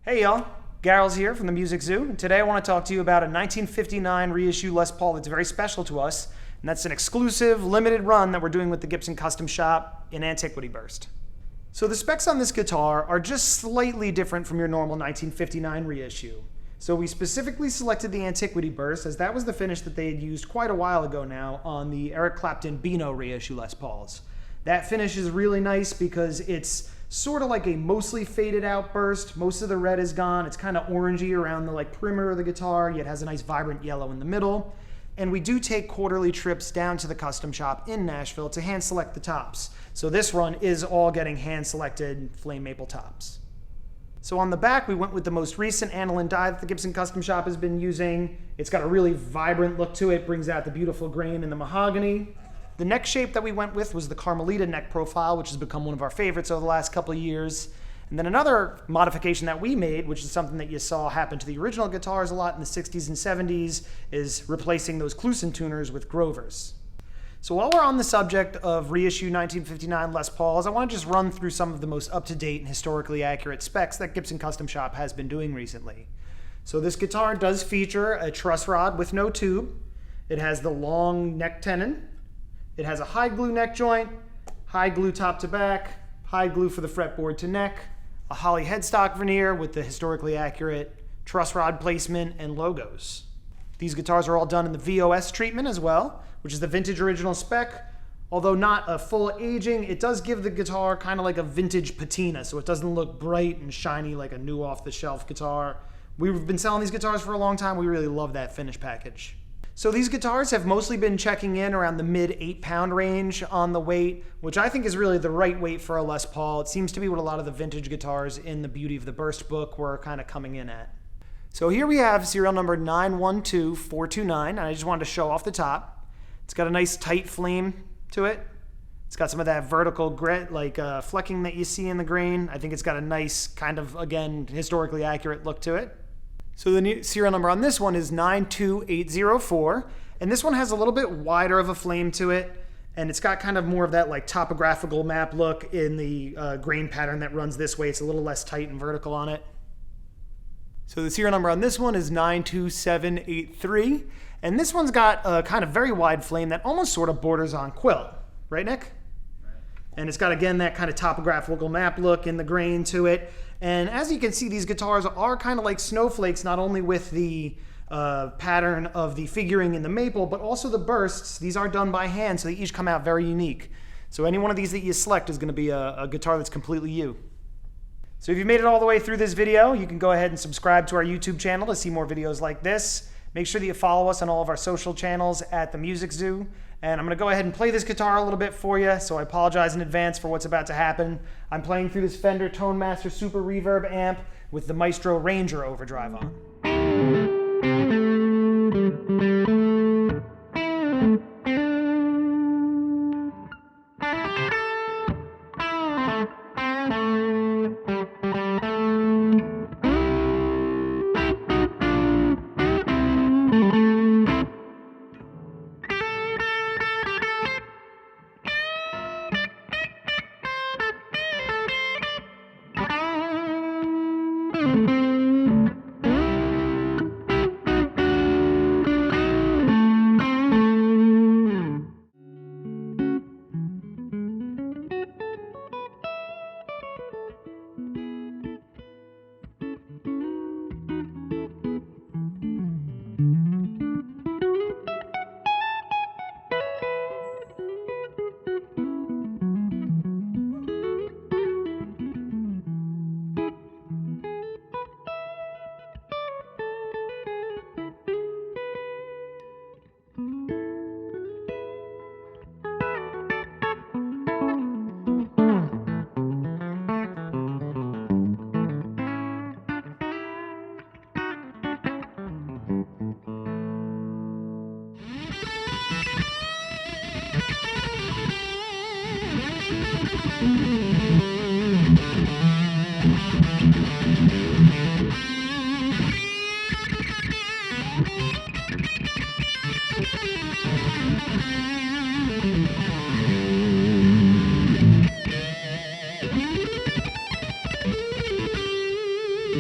Hey y'all, Garrels here from the Music Zoo, and today I want to talk to you about a 1959 reissue Les Paul that's very special to us, and that's an exclusive, limited run that we're doing with the Gibson Custom Shop in Antiquity Burst. So the specs on this guitar are just slightly different from your normal 1959 reissue. So we specifically selected the Antiquity Burst as that was the finish that they had used quite a while ago now on the Eric Clapton Beano reissue Les Pauls. That finish is really nice because it's sort of like a mostly faded out burst. Most of the red is gone. It's kind of orangey around the perimeter of the guitar, yet has a nice vibrant yellow in the middle. And we do take quarterly trips down to the custom shop in Nashville to hand select the tops. So this run is all getting hand selected flame maple tops. So on the back, we went with the most recent aniline dye that the Gibson Custom Shop has been using. It's got a really vibrant look to it, brings out the beautiful grain in the mahogany. The neck shape that we went with was the Carmelita neck profile, which has become one of our favorites over the last couple of years. And then another modification that we made, which is something that you saw happen to the original guitars a lot in the 60s and 70s, is replacing those Kluson tuners with Grovers. So while we're on the subject of reissue 1959 Les Pauls, I want to just run through some of the most up-to-date and historically accurate specs that Gibson Custom Shop has been doing recently. So this guitar does feature a truss rod with no tube. It has the long neck tenon. It has a high glue neck joint, high glue top to back, high glue for the fretboard to neck, a Holly headstock veneer with the historically accurate truss rod placement and logos. These guitars are all done in the VOS treatment as well, which is the vintage original spec. Although not a full aging, it does give the guitar kind of like a vintage patina, so it doesn't look bright and shiny like a new off-the-shelf guitar. We've been selling these guitars for a long time. We really love that finish package. So these guitars have mostly been checking in around the mid 8-pound range on the weight, which I think is really the right weight for a Les Paul. It seems to be what a lot of the vintage guitars in the Beauty of the Burst book were kind of coming in at. So here we have serial number 912429, and I just wanted to show off the top. It's got a nice tight flame to it. It's got some of that vertical grit, flecking that you see in the grain. I think it's got a nice kind of, again, historically accurate look to it. So the new serial number on this one is 92804, and this one has a little bit wider of a flame to it, and it's got kind of more of that topographical map look in the grain pattern that runs this way. It's a little less tight and vertical on it. So the serial number on this one is 92783, and this one's got a kind of very wide flame that almost sort of borders on quilt, right, Nick? And it's got, again, that kind of topographical map look in the grain to it. And as you can see, these guitars are kind of like snowflakes, not only with the pattern of the figuring in the maple, but also the bursts. These are done by hand, so they each come out very unique. So any one of these that you select is going to be a guitar that's completely you. So if you made it all the way through this video, you can go ahead and subscribe to our YouTube channel to see more videos like this. Make sure that you follow us on all of our social channels at the Music Zoo. And I'm going to go ahead and play this guitar a little bit for you, so I apologize in advance for what's about to happen. I'm playing through this Fender Tone Master Super Reverb amp with the Maestro Ranger overdrive on.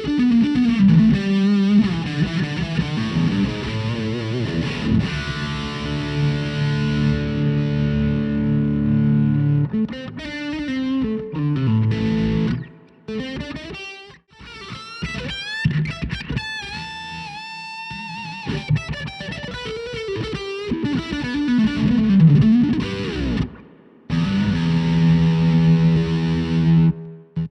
you.